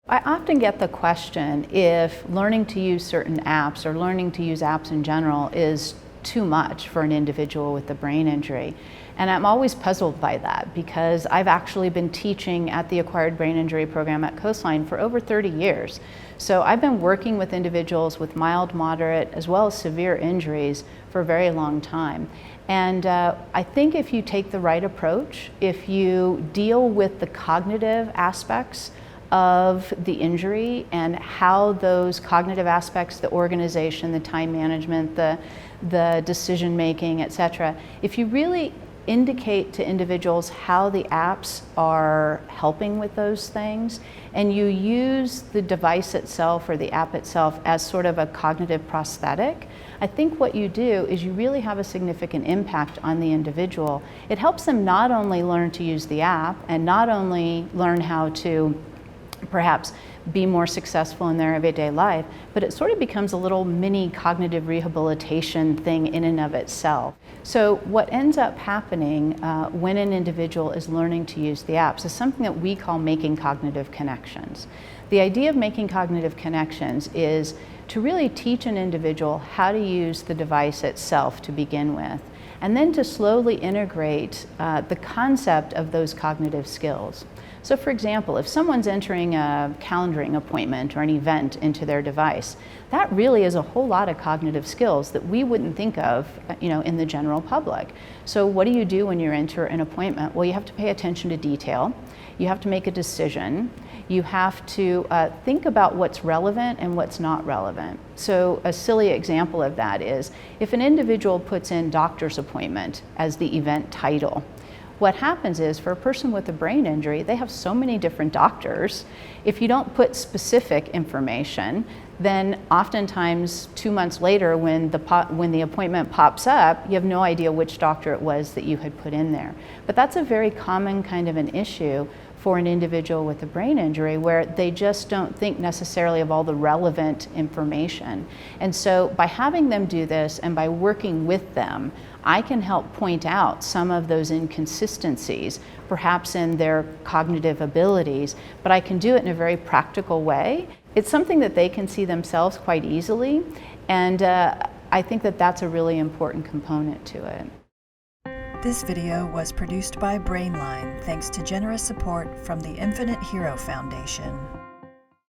I often get the question if learning to use certain apps or learning to use apps in general is too much for an individual with a brain injury. And I'm always puzzled by that because I've actually been teaching at the Acquired Brain Injury Program at Coastline for over 30 years. So I've been working with individuals with mild, moderate, as well as severe injuries for a very long time. And I think if you take the right approach, if you deal with the cognitive aspects of the injury and how those cognitive aspects, the organization, the time management, the decision making, etc. If you really indicate to individuals how the apps are helping with those things, and you use the device itself or the app itself as sort of a cognitive prosthetic, I think what you do is you really have a significant impact on the individual. It helps them not only learn to use the app and not only learn how to perhaps be more successful in their everyday life, but it sort of becomes a little mini cognitive rehabilitation thing in and of itself. So what ends up happening when an individual is learning to use the apps is something that we call making cognitive connections. The idea of making cognitive connections is to really teach an individual how to use the device itself to begin with, and then to slowly integrate the concept of those cognitive skills. So for example, if someone's entering a calendaring appointment or an event into their device, that really is a whole lot of cognitive skills that we wouldn't think of, in the general public. So what do you do when you enter an appointment? Well, you have to pay attention to detail. You have to make a decision. You have to think about what's relevant and what's not relevant. So a silly example of that is if an individual puts in doctor's appointment as the event title, what happens is for a person with a brain injury, they have so many different doctors. If you don't put specific information, then oftentimes 2 months later when the appointment pops up, you have no idea which doctor it was that you had put in there. But that's a very common kind of an issue for an individual with a brain injury where they just don't think necessarily of all the relevant information. And so by having them do this and by working with them, I can help point out some of those inconsistencies, perhaps in their cognitive abilities, but I can do it in a very practical way. It's something that they can see themselves quite easily, and I think that that's a really important component to it. This video was produced by BrainLine thanks to generous support from the Infinite Hero Foundation.